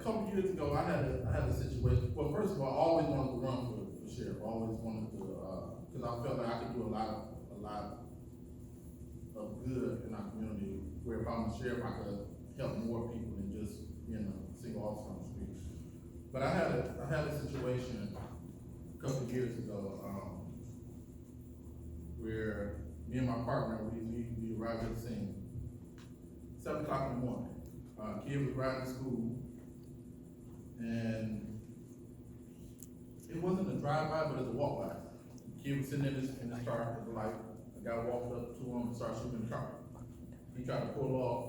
couple years ago, I had a situation. Well, first of all, I always wanted to run for sheriff. I always wanted to, because I felt like I could do a lot of good in our community. Where if I'm the sheriff, I could help more people than just being a single officer on the street. But I had a situation a couple of years ago where me and my partner we arrived at the scene 7 o'clock in the morning. Kid was riding to school, and it wasn't a drive-by, but it was a walk-by. Kid was sitting in his car at the light. A guy walked up to him and started shooting the car. He tried to pull off.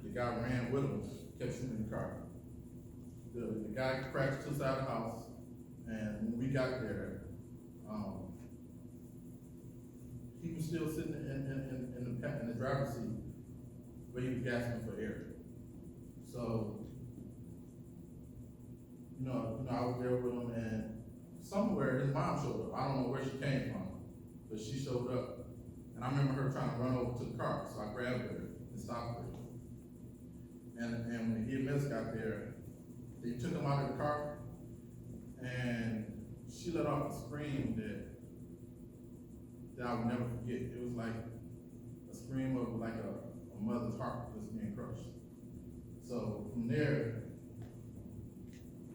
The guy ran with him, kept shooting the car. The guy crashed to the side of the house, and when we got there, he was still sitting in the driver's seat, but he was gasping for air. So, I was there with him, and somewhere his mom showed up. I don't know where she came from, but she showed up. And I remember her trying to run over to the car, so I grabbed her and stopped her. And when the EMS got there, they took him out of the car, and she let off a scream that I would never forget. It was like a scream of like a mother's heart just being crushed. So from there,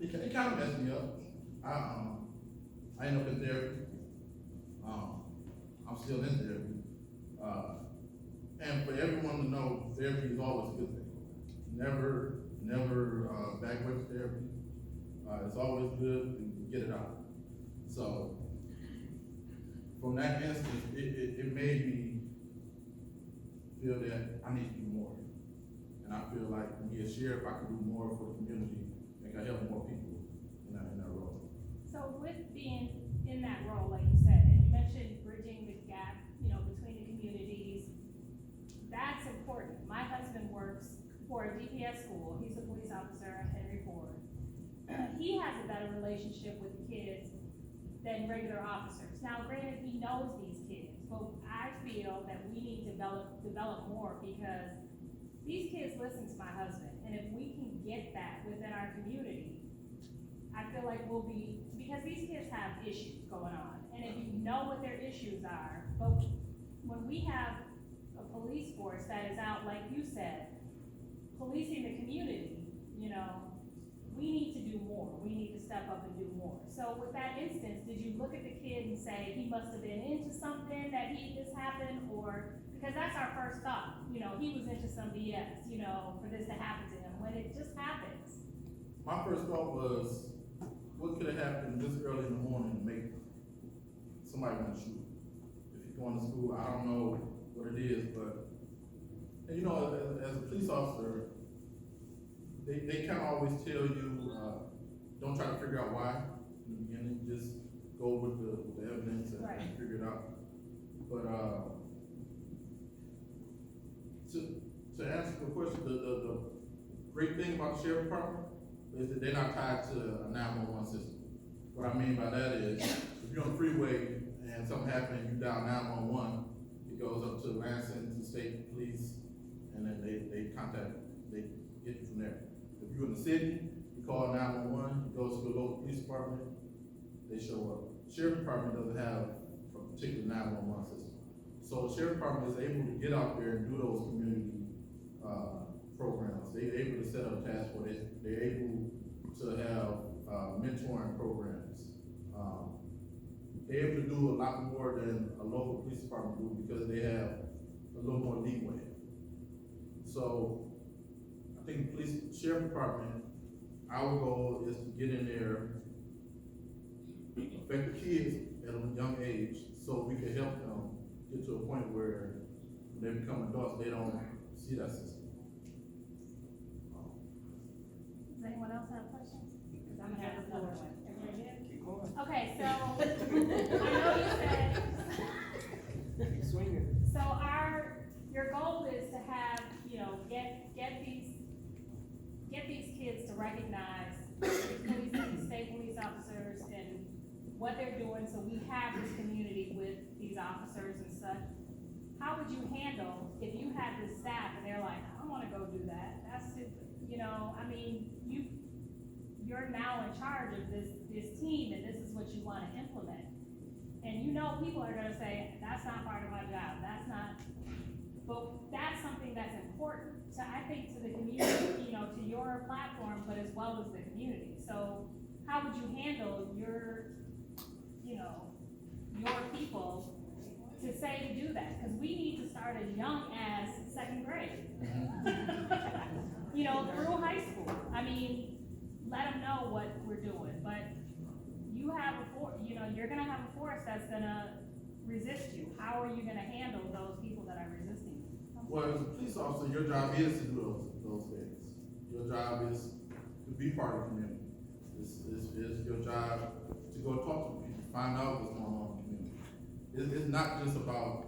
it kind of messed me up. I ended up in therapy. I'm still in therapy. And for everyone to know, therapy is always a good thing. Never back away from therapy. It's always good to get it out. So from that instance, it made me feel that I need to do more. And I feel like me as sheriff, I can do more for the community and can help more people in that role. So with being in that role, like you said, and you mentioned bridging the gap, between the communities, that's important. My husband works for a DPS school. He's a police officer at Henry Ford. He has a better relationship with the kids than regular officers. Now, granted, he knows these kids, but I feel that we need to develop more, because these kids listen to my husband, and if we can get that within our community, I feel like we'll be, because these kids have issues going on, and if you know what their issues are, but when we have a police force that is out, like you said, policing the community, we need to do more. We need to step up and do more. So with that instance, did you look at the kid and say he must have been into something that this happened, or because that's our first thought, he was into some BS, for this to happen to him, when it just happens. My first thought was, what could have happened this early in the morning to make somebody want to shoot? If you're going to school, I don't know what it is, but, and as a police officer, they kind of always tell you, don't try to figure out why in the beginning, just go with the evidence and, right, and figure it out. But to answer the question, the great thing about the sheriff department is that they're not tied to a 911 system. What I mean by that is, if you're on the freeway and something happens and you dial 911, it goes up to Lansing, to state police, and then they get you from there. If you're in the city, you call 911, it goes to the local police department, they show up. The sheriff department doesn't have a particular 911 system. So the sheriff department is able to get out there and do those community programs. They're able to set up task force. They're able to have mentoring programs. They're able to do a lot more than a local police department do, because they have a little more leeway. So I think the sheriff department, our goal is to get in there, affect the kids at a young age, so we can help them get to a point where when they become adults, they don't see that system. Does anyone else have questions? Because I'm gonna have another one. Everybody good? Keep going. Okay, so I know you said. Keep swinging. So your goal is to have, get these kids to recognize police, state police officers and what they're doing, so we have this community with these officers and such. How would you handle if you had this staff and they're like, I don't wanna go do that, that's stupid, you're now in charge of this team and this is what you wanna implement. And you know people are gonna say, that's not part of my job, that's not, but that's something that's important to, I think, to the community, you know, to your platform, but as well as the community. So how would you handle your, you know, your people to say to do that? Because we need to start as young as second grade. You know, through high school. I mean, let them know what we're doing, but you have you know, you're gonna have a force that's gonna resist you. How are you gonna handle those people that are resisting you? Well, as a police officer, your job is to do those things. Your job is to be part of the community. It's your job to go talk to people, find out what's going on in the community. It's not just about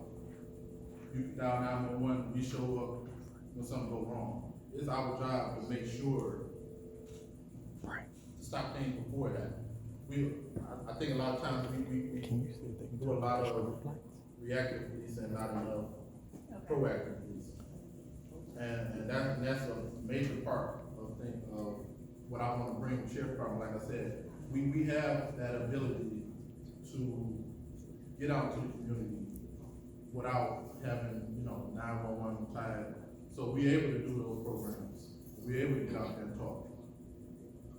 you dial 911, we show up when something goes wrong. It's our job to make sure to stop things before that. I think a lot of times we do a lot of reactive police and not enough proactive police. And that's a major part of what I want to bring to Sheriff Department. Like I said, we have that ability to get out to the community without having, you know, 911 tied. So we're able to do those programs. We're able to get out there and talk.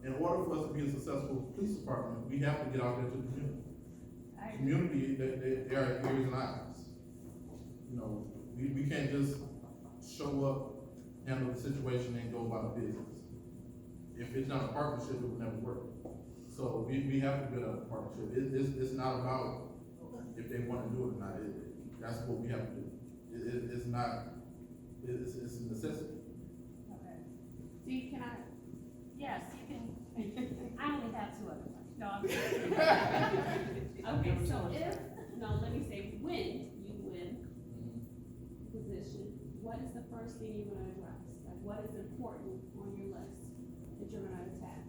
In order for us to be a successful police department, we have to get out there to the community. Community, they are ears and eyes. You know, we can't just show up, handle the situation, and go about the business. If it's not a partnership, it will never work. So we have to build up a partnership. It's not about if they want to do it or not. That's what we have to do. It's not, it's a necessity. Okay. Steve, can I? Yes, you can. I only have two other questions. No, I'm kidding. Okay, so let me say, when you win position, what is the first thing you're gonna address? Like, what is important on your list that you're gonna attack?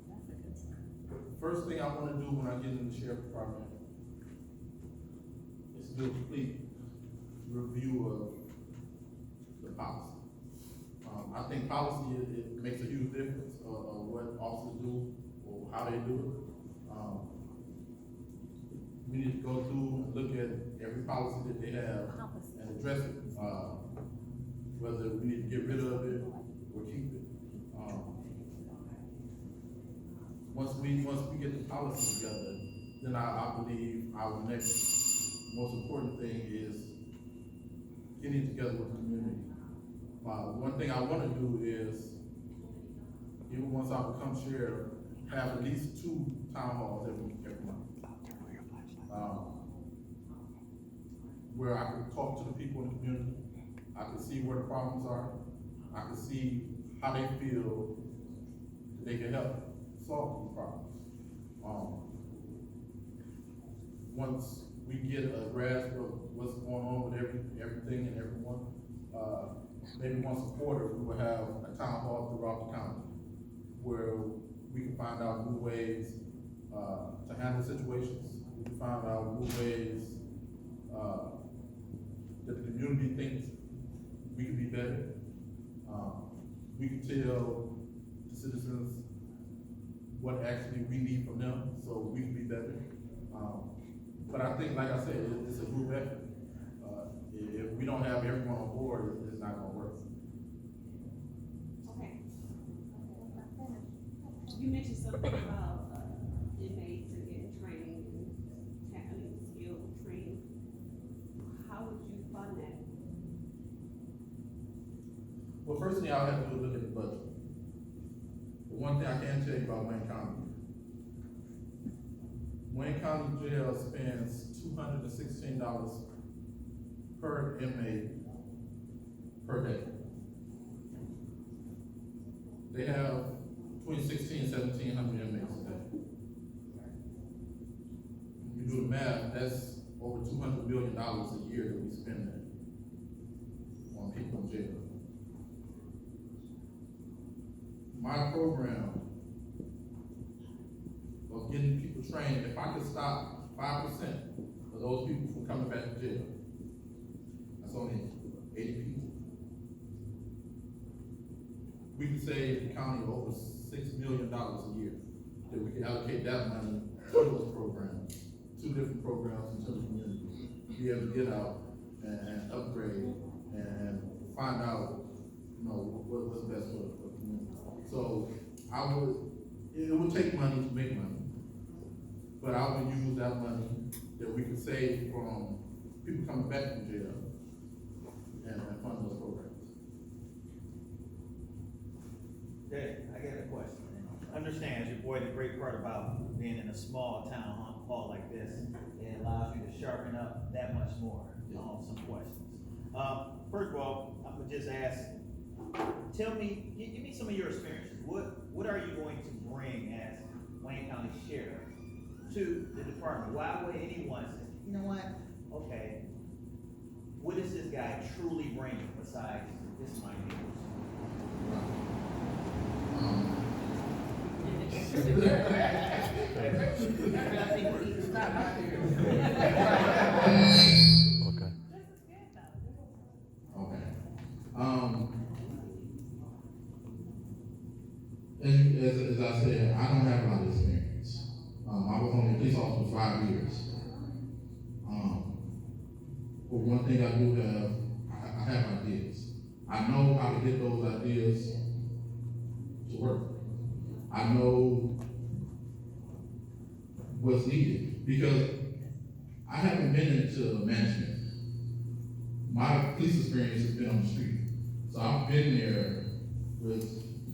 That's a good start. First thing I want to do when I get in the sheriff department is do a complete review of the policy. I think policy, it makes a huge difference of what officers do or how they do it. We need to go through and look at every policy that they have and address it. Whether we need to get rid of it or keep it. Once we get the policy together, then I believe our next most important thing is getting together with the community. One thing I want to do is, even once I become sheriff, have at least 2 town halls every month. Where I can talk to the people in the community, I can see where the problems are, I can see how they feel that they can help solve these problems. Once we get a grasp of what's going on with everything and everyone, maybe once a quarter, we will have a town hall throughout the county where we can find out new ways to handle situations. We can find out new ways that the community thinks we can be better. We can tell the citizens what actually we need from them so we can be better. But I think, like I said, it's a group effort. If we don't have everyone on board, it's not gonna work. Okay. You mentioned something about, inmates and getting training and having skill training. How would you fund that? Well, first thing I'll have to do is look at the budget. But one thing I can tell you about Wayne County. Wayne County Jail spends $216 per inmate per day. They have between 1,600 and 1,700 inmates a day. When you do the math, that's over $200 billion a year that we spend on people in jail. My program of getting people trained, if I could stop 5% of those people from coming back to jail, that's only 80 people. we can save the county over $6 million a year. That we can allocate that money to those programs, 2 different programs into the community. Be able to get out and upgrade and find out, what's best for the community. So it would take money to make money, but I would use that money that we could save from people coming back from jail and fund those programs. Okay, I got a question. Understand, as your boy, the great part about being in a small town hall like this, it allows you to sharpen up that much more on some questions. First of all, I'm gonna just ask, give me some of your experiences. What are you going to bring as Wayne County Sheriff to the department? Why would anyone say, you know what, okay, what is this guy truly bringing besides this might be? Okay. Okay. As I said, I don't have a lot of experience. I was only a police officer for 5 years. But one thing I do have, I have ideas. I know how to get those ideas to work. I know what's needed because I haven't been into management. My police experience has been on the street. So I've been there with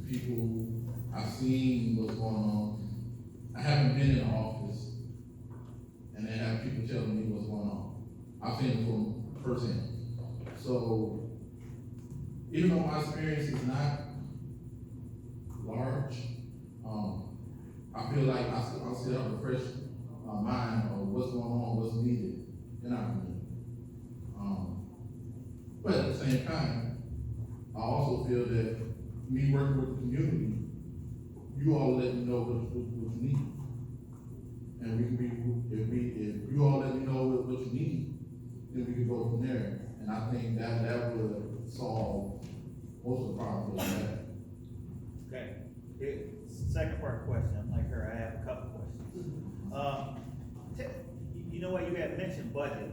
people, I've seen what's going on. I haven't been in the office and then have people telling me what's going on. I've seen it from firsthand. So even though my experience is not large, I feel like I still have a fresh mind of what's going on, what's needed in our community. But at the same time, I also feel that me working with the community, you all let me know what you need. And if you all let me know what you need, then we can go from there. And I think that would solve most of the problems that we have. Okay, second part of the question, I'm like her, I have a couple questions. You know what, you had mentioned budget.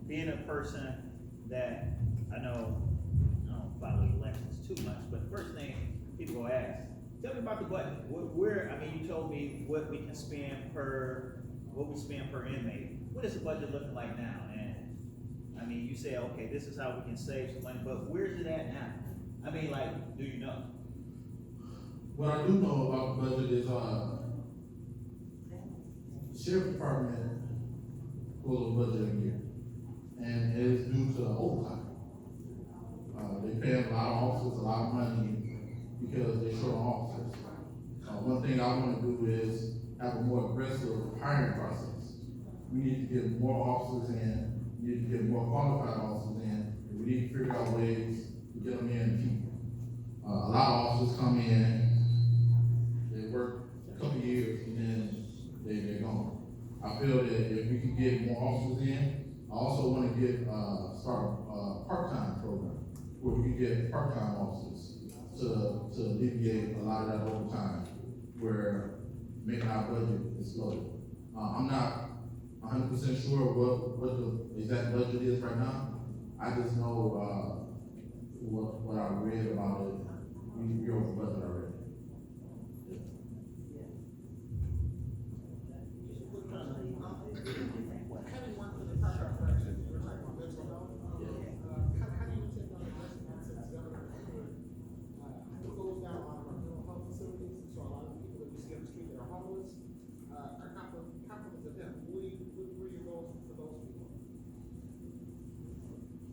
Being a person that, I don't follow elections too much, but the first thing people will ask, tell me about the budget. You told me what we can spend what we spend per inmate. What is the budget looking like now? And you say, okay, this is how we can save some money, but where's it at now? Do you know? What I do know about the budget is, the sheriff department goes over budget every year. And it is due to overtime. They pay a lot of officers a lot of money because they're short on officers. One thing I want to do is have a more aggressive hiring process. We need to get more officers in, we need to get more qualified officers in, and we need to figure out ways to get them in and keep them. A lot of officers come in, they work a couple of years, and then they're gone. I feel that if we can get more officers in, I also want to start a part-time program where we can get part-time officers to alleviate a lot of that overtime where making our budget is low. I'm not 100% sure what the exact budget is right now. I just know what I read about it. We're over budget already.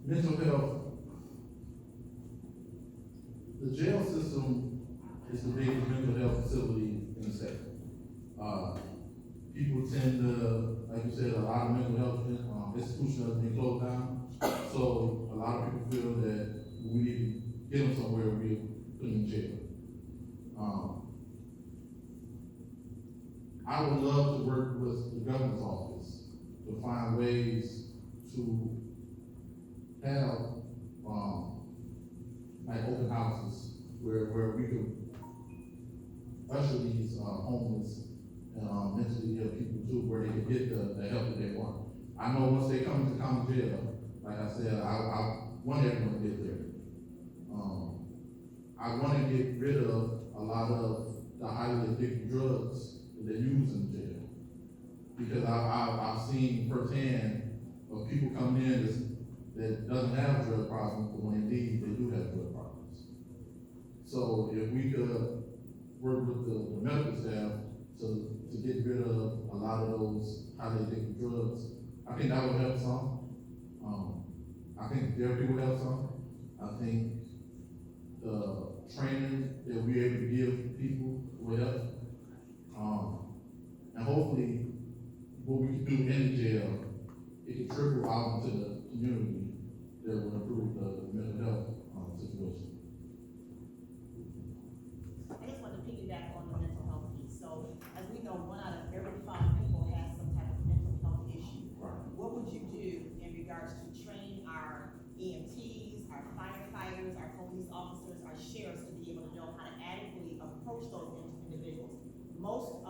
Mental health, the jail system is the biggest mental health facility in the state. People tend to, like you said, a lot of mental health institutions have been closed down. So a lot of people feel that we need to get them somewhere we put them in jail. I would love to work with the governor's office to find ways to have, like open houses, where we could usher these, homeless, and, mentally ill people too, where they could get the help that they want. I know once they come into county jail, like I said, I want everyone to get there. I wanna get rid of a lot of the highly addictive drugs that they use in jail. Because I've seen firsthand of people coming in that doesn't have drug problems, but when they leave, they do have drug problems. So if we could work with the medical staff to get rid of a lot of those highly addictive drugs, I think that would help some. I think therapy would help some. I think the training that we're able to give people will help. And hopefully, what we can do in the jail, it can trickle out into the community that will improve the mental health situation. I just want to piggyback on the mental health piece. So, as we know, 1 out of every 5 people has some type of mental health issue. Right. What would you do in regards to train our EMTs, our firefighters, our police officers, our sheriffs to be able to know how to adequately approach those individuals? Most,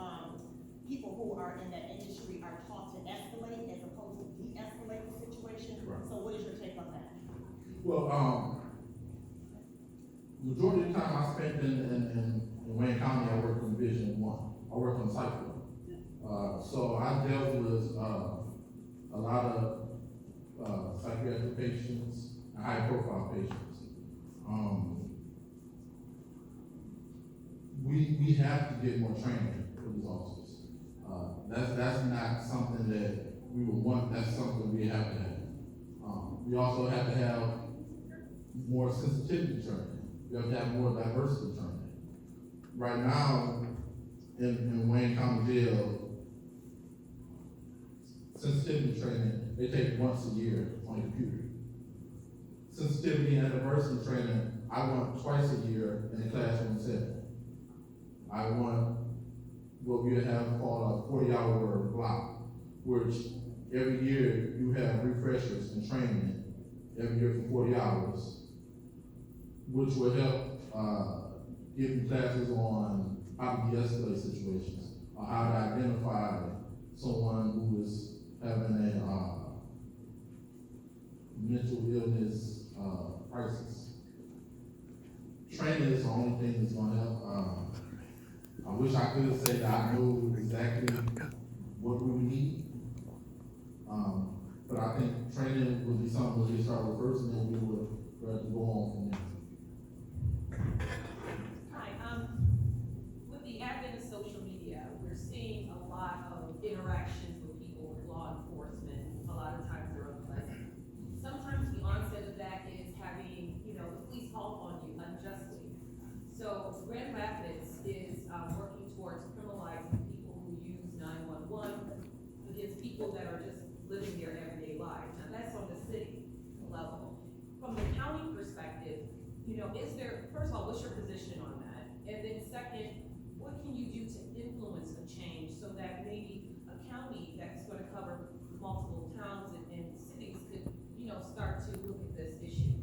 people who are in that industry are taught to escalate as opposed to de-escalate the situation. Right. So what is your take on that? Well, majority of the time I spent in Wayne County, I worked in Division 1. I worked on psych ward. So I dealt with, a lot of, psychiatric patients, and high profile patients. We have to get more training for these officers. That's not something that we would want, that's something we have to have. We also have to have more sensitivity training. We have to have more diversity training. Right now, in Wayne County Jail, sensitivity training, they take once a year on the computer. Sensitivity and diversity training, I want twice a year in the classroom setting. I want what we have called a 40-hour block, which every year you have refreshers and training every year for 40 hours, which will help give you classes on how to de-escalate situations, or how to identify someone who is having a mental illness crisis. Training is the only thing that's gonna help. I wish I could say that I know exactly what we need. But I think training would be something we start with first, and then we would go on from there. Hi, with the advent of social media, we're seeing a lot of interactions with people with law enforcement. A lot of times they're unpleasant. Sometimes the onset of that is having, the police call on you unjustly. So Grand Rapids is working towards criminalizing people who use 911 against people that are just living their everyday lives. Now that's on the city level. From the county perspective, is there, first of all, what's your position on that? And then second, what can you do to influence a change so that maybe a county that's gonna cover multiple towns and cities could, start to look at this issue?